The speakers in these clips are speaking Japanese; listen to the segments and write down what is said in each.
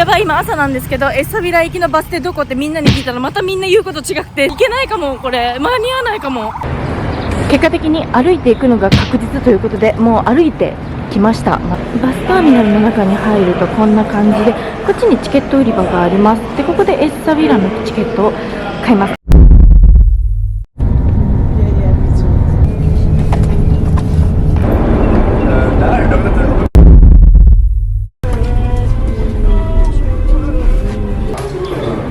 やばい、今朝なんですけど、エッサビラ行きのバス停どこってみんなに聞いたらまたみんな言うこと違くて、行けないかも、これ間に合わないかも。結果的に歩いていくのが確実ということで、もう歩いてきました。バスターミナルの中に入るとこんな感じで、こっちにチケット売り場があります。でここでエッサビラのチケットを買います。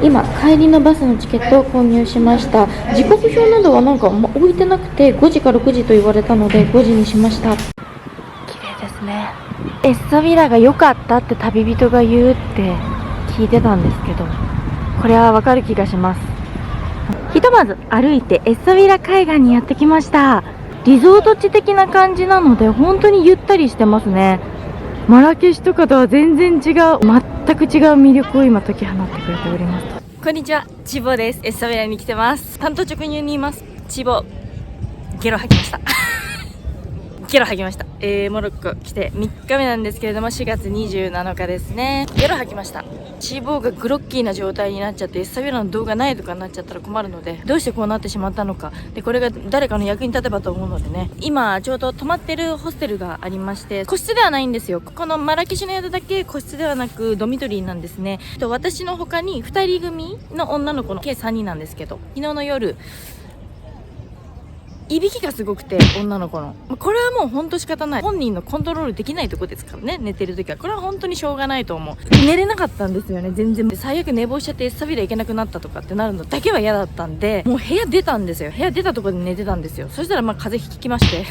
今帰りのバスのチケットを購入しました。時刻表などはなんか置いてなくて、5時か6時と言われたので5時にしました。綺麗ですね。エッサビラが良かったって旅人が言うって聞いてたんですけど、これはわかる気がします。ひとまず歩いてエッサビラ海岸にやってきました。リゾート地的な感じなので本当にゆったりしてますね。マラケシュとかとは全然違う、全く違う魅力を今解き放ってくれております。こんにちは、チボです。エッサビラに来てます。単刀直入に言います。チボゲロ吐きましたゲロ吐きました。モロッコ来て3日目なんですけれども、4月27日ですね。ゲロ吐きました。脂肪がグロッキーな状態になっちゃって、エッサビラの動画ないとかになっちゃったら困るので、どうしてこうなってしまったのかで、これが誰かの役に立てばと思うのでね、今ちょうど泊まってるホステルがありまして、個室ではないんですよ。このマラケシュの宿だけ個室ではなくドミトリーなんですね。私の他に2人組の女の子の計3人なんですけど、昨日の夜いびきがすごくて、女の子の、これはもう本当仕方ない、本人のコントロールできないとこですからね。寝てる時はこれは本当にしょうがないと思う。寝れなかったんですよね、全然。最悪寝坊しちゃってエッサビラ行けなくなったとかってなるのだけは嫌だったんで、もう部屋出たんですよ。部屋出たところで寝てたんですよ。そしたら風邪ひきまして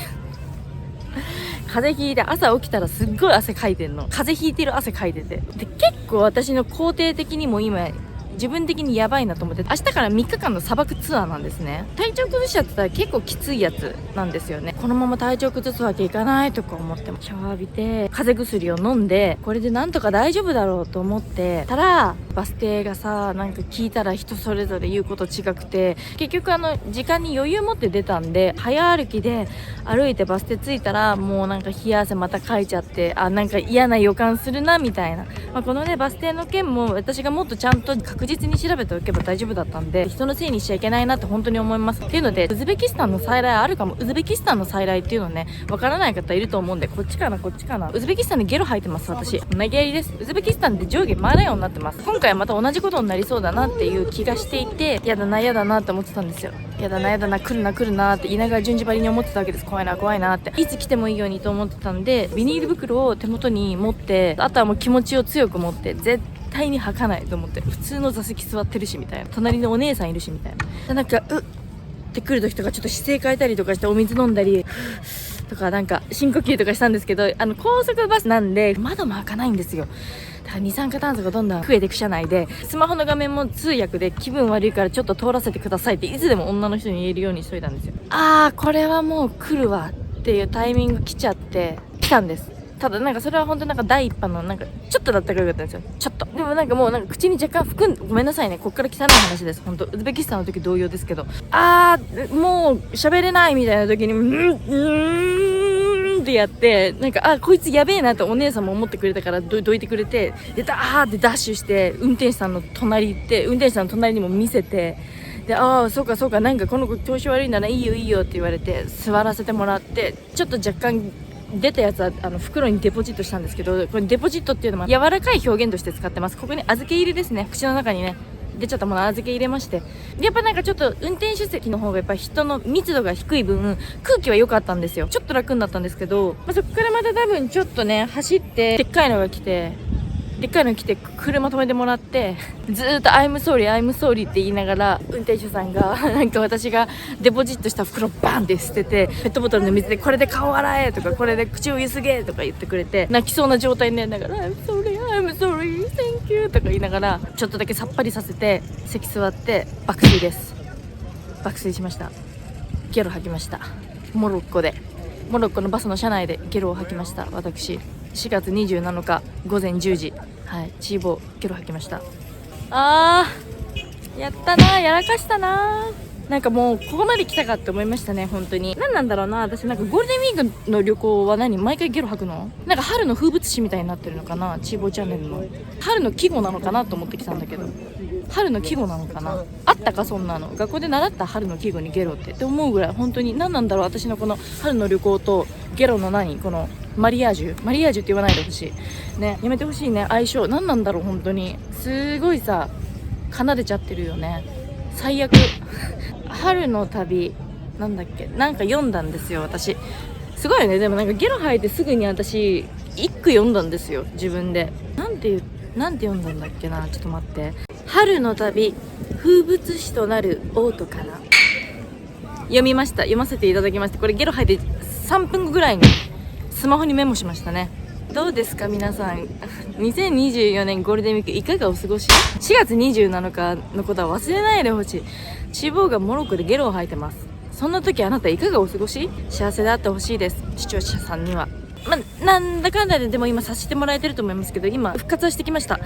風邪ひいて、朝起きたらすっごい汗かいてんの。風邪ひいてる汗かいてて、で結構私の工程的にも今自分的にやばいなと思って、明日から3日間の砂漠ツアーなんですね。体調崩しちゃってたら結構きついやつなんですよね。このまま体調崩すわけいかないとか思っても、シャワー浴びて風邪薬を飲んで、これでなんとか大丈夫だろうと思ってたら、バス停がさ、なんか聞いたら人それぞれ言うこと違くて、結局時間に余裕持って出たんで、早歩きで歩いてバス停着いたら、もうなんか冷や汗またかいちゃって、なんか嫌な予感するなみたいな。このねバス停の件も私がもっとちゃんと確実に調べておけば大丈夫だったんで、人のせいにしちゃいけないなって本当に思います。っていうので、ウズベキスタンの再来あるかも。ウズベキスタンの再来っていうのね、わからない方いると思うんで、こっちかなこっちかな。ウズベキスタンでゲロ吐いてます、私。投げやりです。ウズベキスタンで上下回らんようになってます。今回はまた同じことになりそうだなっていう気がしていて、やだなやだなって思ってたんですよ。やだなやだな、来るな来るなって言いながら順次張りに思ってたわけです。怖いな怖いなって、いつ来てもいいようにと思ってたんで、ビニール袋を手元に持って、あとはもう気持ちを強く持って、絶対に吐かないと思って、普通の座席座ってるしみたいな、隣のお姉さんいるしみたいな、なんかってくる時とかちょっと姿勢変えたりとかして、お水飲んだりとか、なんか深呼吸とかしたんですけど、高速バスなんで窓も開かないんですよ。だから二酸化炭素がどんどん増えていく車内で、スマホの画面も通訳で、気分悪いからちょっと通らせてくださいっていつでも女の人に言えるようにしといたんですよ。これはもう来るわっていうタイミング来ちゃって来たんです。ただなんかそれは本当なんか第一波のなんかちょっとだったからよかったんですよ。ちょっとでもなんかもうなんか口に若干含ん、ごめんなさいね、こっから汚い話です。本当ウズベキスタンの時同様ですけど、もう喋れないみたいな時にってやって、なんかこいつやべえなってお姉さんも思ってくれたからどいてくれて、でダーってダッシュして運転手さんの隣行って、運転手さんの隣にも見せて、でそうかそうか、なんかこの子調子悪いならいいよいいよって言われて座らせてもらって、ちょっと若干出たやつは袋にデポジットしたんですけど、これデポジットっていうのは柔らかい表現として使ってます。ここに預け入れですね。口の中にね出ちゃったもの預け入れまして、やっぱなんかちょっと運転手席の方がやっぱ人の密度が低い分空気は良かったんですよ。ちょっと楽になったんですけど、そこからまた多分ちょっとね走ってでっかいの来て車止めてもらって、ずーっと I'm sorry って言いながら運転手さんがなんか私がデポジットした袋バンって捨てて、ペットボトルの水でこれで顔洗えとか、これで口をゆすげとか言ってくれて、泣きそうな状態になりながら I'm sorry thank you とか言いながらちょっとだけさっぱりさせて席座って爆睡です。爆睡しました。ゲロ吐きました。モロッコのバスの車内でゲロを吐きました。私4月27日午前10時、チーボーゲロ吐きました。やったな、やらかしたな。なんかもうここまで来たかって思いましたね。本当に何なんだろうな。私なんかゴールデンウィークの旅行は毎回ゲロ吐くの？なんか春の風物詩みたいになってるのかな、チーボーチャンネルの。春の季語なのかなと思ってきたんだけど、春の季語なのかな。あったかそんなの。学校で習った春の季語にゲロって思うぐらい、本当に何なんだろう、私のこの春の旅行とゲロのこのマリアージュって言わないでほしいね。やめてほしいね、相性。何なんだろう本当に。すごいさ、奏でちゃってるよね。最悪春の旅なんだっけ、なんか読んだんですよ私。すごいよね。でもなんかゲロ吐いてすぐに私一句読んだんですよ自分で。なんて読んだんだっけな。ちょっと待って。春の旅風物詩となるオートから読みました。読ませていただきました。これゲロ吐いて3分後ぐらいにスマホにメモしましたね。どうですか皆さん、2024年ゴールデンウィークいかがお過ごし？4月27日のことは忘れないでほしい。脂肪がモロッコでゲロを吐いてます。そんな時あなたいかがお過ごし？幸せであってほしいです、視聴者さんには。なんだかんだででも今させてもらえてると思いますけど、今復活はしてきました。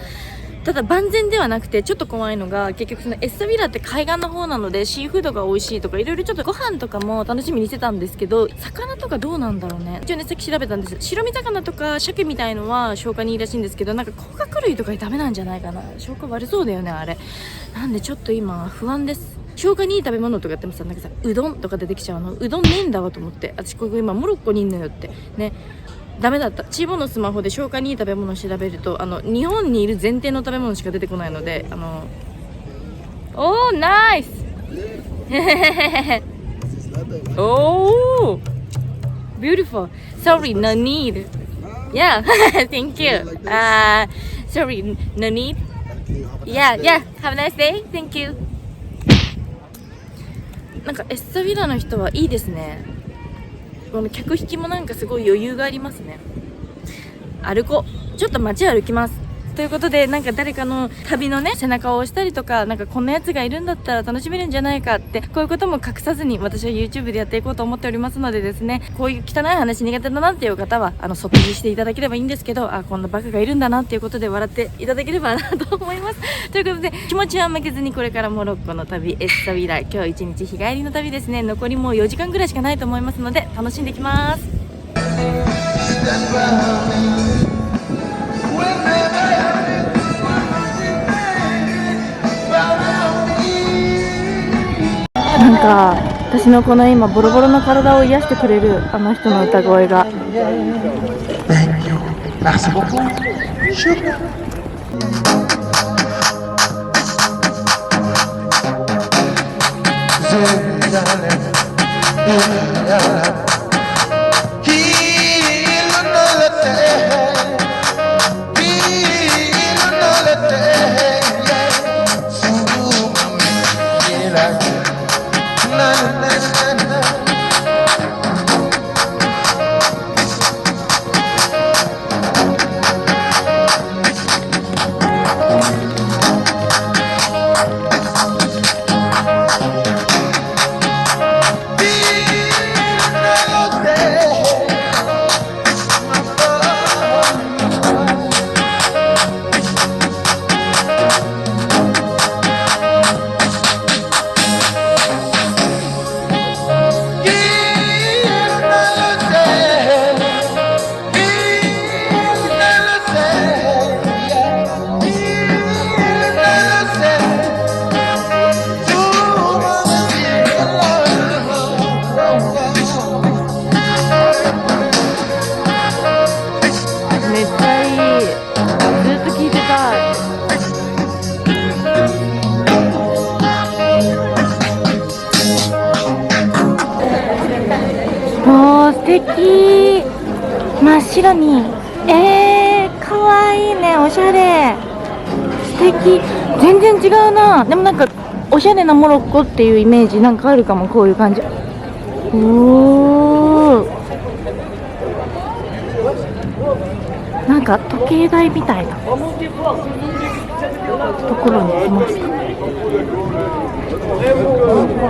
ただ万全ではなくて、ちょっと怖いのが、結局そのエッサビラって海岸の方なのでシーフードが美味しいとかいろいろちょっとご飯とかも楽しみにしてたんですけど、魚とかどうなんだろうね。一応ねさっき調べたんです。白身魚とか鮭みたいのは消化にいいらしいんですけど、なんか甲殻類とかダメなんじゃないかな。消化悪そうだよねあれ。なんでちょっと今不安です。消化にいい食べ物とかやってもさ、なんかさうどんとか出てきちゃうの。うどんねえんだわと思って、私ここ今モロッコにいんのよってね。ダメだった。チーボのスマホで消化にいい食べ物を調べると、日本にいる前提の食べ物しか出てこないので、おーナイスおー beautiful sorry no need yeah thank you sorry no need yeah have a nice day thank you。 なんかエッサビラの人はいいですね。この客引きもなんかすごい余裕がありますね。ちょっと街歩きます。ということで、なんか誰かの旅のね背中を押したりとか、なんかこんなやつがいるんだったら楽しめるんじゃないかって、こういうことも隠さずに私は YouTube でやっていこうと思っておりますのでですね、こういう汚い話苦手だなっていう方はそっとじしていただければいいんですけど、こんなバカがいるんだなっていうことで笑っていただければなと思います。ということで、気持ちは負けずにこれからモロッコの旅エッサビラ、今日一日日帰りの旅ですね。残りもう4時間ぐらいしかないと思いますので楽しんできます。なんか私のこの今ボロボロの体を癒してくれるあの人の歌声が素敵。真っ白にかわいいね、おしゃれ、素敵。全然違うな。でもなんかおしゃれなモロッコっていうイメージなんかあるかも。こういう感じ。おー、なんか時計台みたいなところに来ました。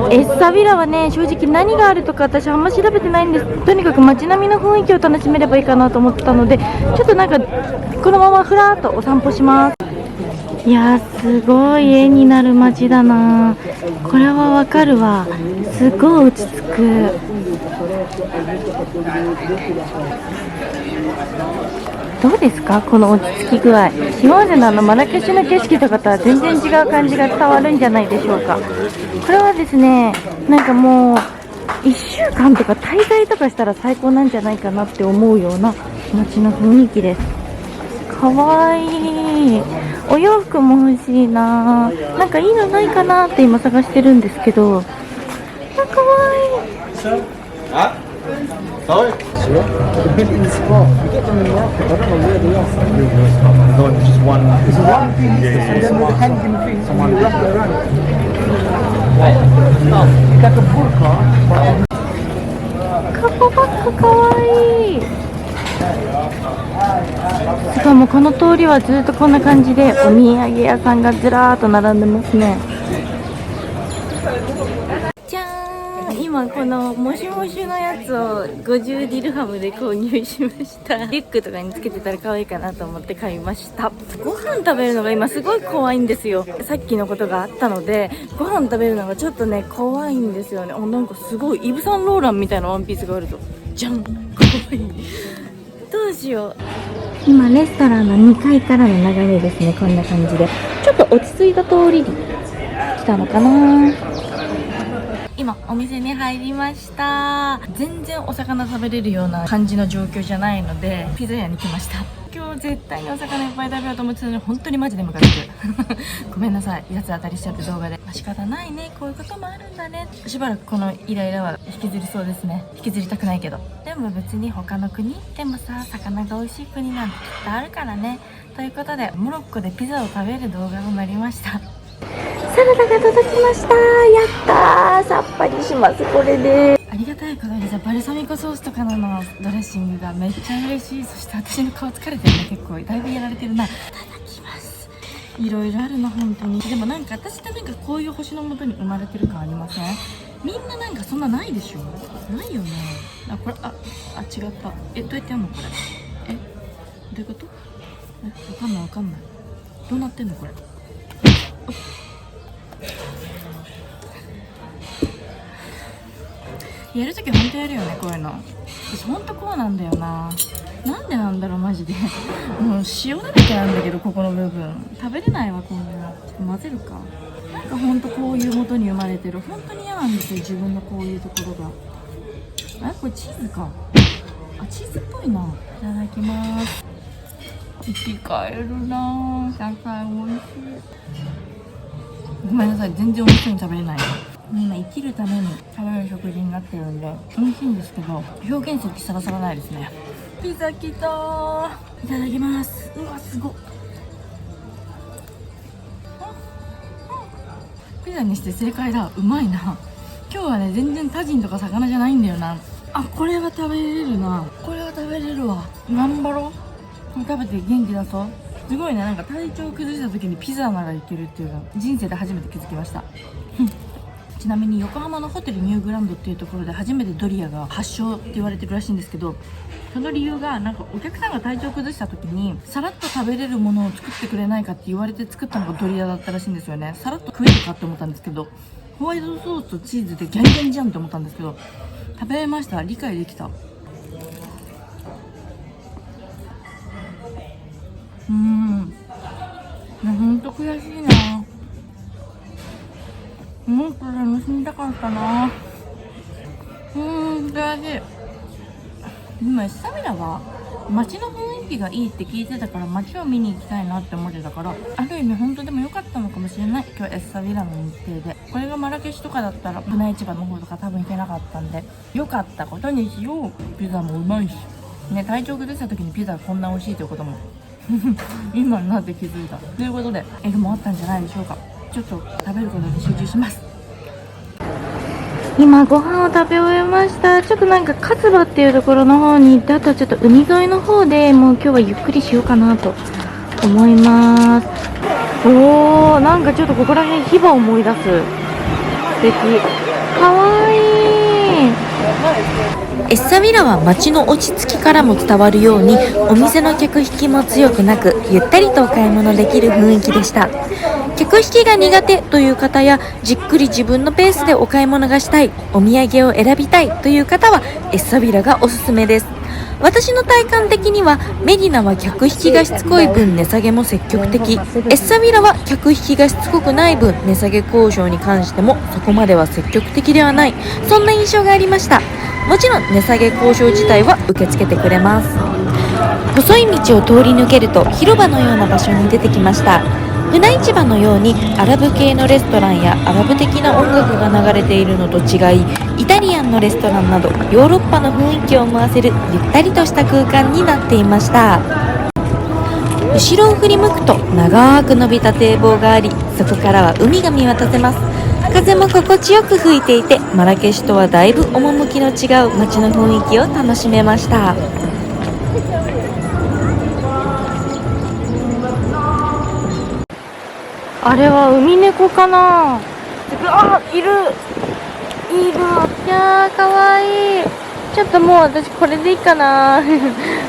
エッサビラはね、正直何があるとか私あんま調べてないんです。とにかく街並みの雰囲気を楽しめればいいかなと思ってたので、ちょっとなんかこのままふらーっとお散歩します。いやー、すごい絵になる街だな。これはわかるわ。すごい落ち着く。どうですか、この落ち着き具合。今までのマラケシュの景色とかとは全然違う感じが伝わるんじゃないでしょうか。これはですね、なんかもう1週間とか滞在とかしたら最高なんじゃないかなって思うような街の雰囲気です。かわいい。お洋服も欲しいな。なんかいいのないかなって今探してるんですけど、かわいい。Sorry? Sure. In the spot. You get them in the outfit. I don't know where they are. No, just one. It's one piece, and then with the hanging thing, you wrap it around. No, it's like a burqa. カポバッグかわいい。しかもこの通りはずっとこんな感じでお土産屋さんがずらーっと並んでますね。じゃーん、今このモシモシのやつを50ディルハムで購入しました。リュックとかにつけてたら可愛いかなと思って買いました。ご飯食べるのが今すごい怖いんですよ。さっきのことがあったのでご飯食べるのがちょっとね怖いんですよね。なんかすごいイヴ・サンローランみたいなワンピースがあるぞ。じゃん、怖い。どうしよう。今レストランの2階からの流れですね。こんな感じでちょっと落ち着いた通りに来たのかな。今お店に入りました。全然お魚食べれるような感じの状況じゃないのでピザ屋に来ました。今日絶対にお魚いっぱい食べようと思ってたのに本当にマジでムカつくごめんなさい、八つ当たりしちゃって動画で。仕方ないね、こういうこともあるんだね。しばらくこのイライラは引きずりそうですね。引きずりたくないけど、でも別に他の国でもさ、魚が美味しい国なんてきっとあるからね。ということでモロッコでピザを食べる動画となりました。サラダが届きました。やったー、さっぱりします。これでありがたいことにさ、バルサミコソースとかのドレッシングがめっちゃ嬉しい。そして私の顔疲れてるね、結構だいぶやられてるな。いただきます。いろいろあるな本当に。でもなんか私ってなんかこういう星の下に生まれてる感ありません？みんななんかそんなないでしょ。ないよね。あ、これ違った。どうやってやんのこれ。どういうこと？わかんない。どうなってんのこれ。やるときほんとやるよね、こういうの。私ほんとこうなんだよな。なんでなんだろうマジでもう塩だらけなんだけど、ここの部分食べれないわ。こんなのちょっと混ぜるか。なんかほんとこういう元に生まれてる。本当に嫌なんですよ、自分のこういうところが。これチーズか。チーズっぽいな。いただきます。生き返るなぁ。野菜美味しい。ごめんなさい、全然美味しそうに食べれない。今生きるために食べる食事になってるんで美味しいんですけど、表現する気さらさらないですね。ピザ来たー。いただきます。うわ、すごっ。ピザにして正解だ。うまいな。今日はね、全然タジンとか魚じゃないんだよな。これは食べれるな。これは食べれるわ。頑張ろう。これ食べて元気出そう。すごいね、なんか体調崩した時にピザならいけるっていうの人生で初めて気づきましたちなみに横浜のホテルニューグランドっていうところで初めてドリアが発祥って言われてるらしいんですけど、その理由がなんかお客さんが体調崩した時にさらっと食べれるものを作ってくれないかって言われて作ったのがドリアだったらしいんですよね。さらっと食えるかって思ったんですけど、ホワイトソースとチーズでギャンギャンじゃんって思ったんですけど、食べれました。理解できた。ほんと悔しいな。もっと楽しみたかったな。悔しい。今スタミナは街の雰囲気がいいって聞いてたから街を見に行きたいなって思ってたから、ある意味本当でも良かったのかもしれない。今日エッサビラの日程で、これがマラケシュとかだったら船市場の方とか多分行けなかったんで良かったことにしよう。ピザもうまいしね、体調崩した時にピザがこんな美味しいということも今になって気づいたということで、エグもあったんじゃないでしょうか。ちょっと食べることに集中します。今ご飯を食べ終えました。ちょっとなんかカツバっていうところの方に行って、あとはちょっと海沿いの方でもう今日はゆっくりしようかなと思います。なんかちょっとここら辺ヒバを思い出す。素敵。かわいい。エッサビラは街の落ち着きからも伝わるように、お店の客引きも強くなく、ゆったりとお買い物できる雰囲気でした。客引きが苦手という方や、じっくり自分のペースでお買い物がしたい、お土産を選びたいという方はエッサビラがおすすめです。私の体感的には、メディナは客引きがしつこい分値下げも積極的、エッサビラは客引きがしつこくない分値下げ交渉に関してもそこまでは積極的ではない、そんな印象がありました。もちろん値下げ交渉自体は受け付けてくれます。細い道を通り抜けると広場のような場所に出てきました。船市場のようにアラブ系のレストランやアラブ的な音楽が流れているのと違い、イタリアンのレストランなどヨーロッパの雰囲気を思わせるゆったりとした空間になっていました。後ろを振り向くと長く伸びた堤防があり、そこからは海が見渡せます。風も心地よく吹いていて、マラケシュとはだいぶ趣の違う街の雰囲気を楽しめました。あれはウミネコかな。あ、いるいやーかわいい。ちょっともう私これでいいかな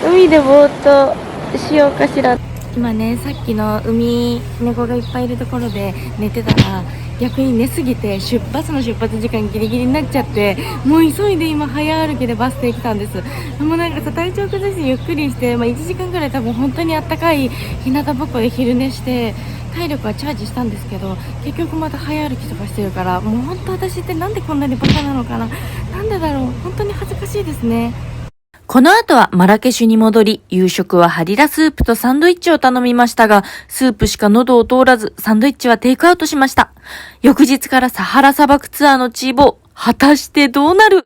海でぼーっとしようかしら。今ね、さっきのウミネコがいっぱいいるところで寝てたら、逆に寝すぎてバスの出発時間ギリギリになっちゃって、もう急いで今早歩きでバス停来たんです。もうなんかさ、体調崩してゆっくりして、1時間ぐらい多分本当にあったかい日向ぼっこで昼寝して体力はチャージしたんですけど、結局また早歩きとかしてるから、もう本当私ってなんでこんなにバカなのかな、なんでだろう、本当に恥ずかしいですね。この後はマラケシュに戻り、夕食はハリラスープとサンドイッチを頼みましたが、スープしか喉を通らず、サンドイッチはテイクアウトしました。翌日からサハラ砂漠ツアーのチーボー、果たしてどうなる？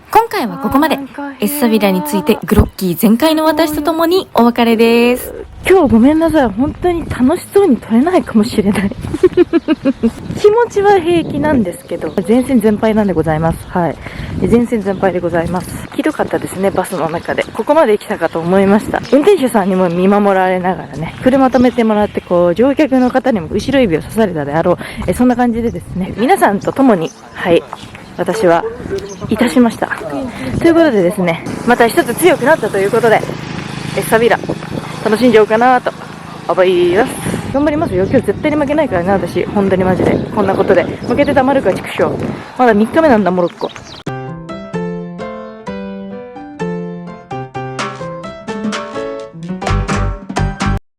今回はここまで。エッサビラについてグロッキー全開の私と共にお別れです。今日ごめんなさい。本当に楽しそうに撮れないかもしれない。気持ちは平気なんですけど、全線全敗なんでございます。はい。全線全敗でございます。ひどかったですね、バスの中で。ここまで来たかと思いました。運転手さんにも見守られながらね、車止めてもらって、乗客の方にも後ろ指を刺されたであろう、そんな感じでですね、皆さんと共に、はい、私はいたしました。ということでですね、また一つ強くなったということで、エッサビラ、楽しんじゃおうかなと思います。頑張りますよ。今日絶対に負けないからね、私。本当にマジで。こんなことで。負けてたまるか、畜生。まだ3日目なんだ、モロッコ。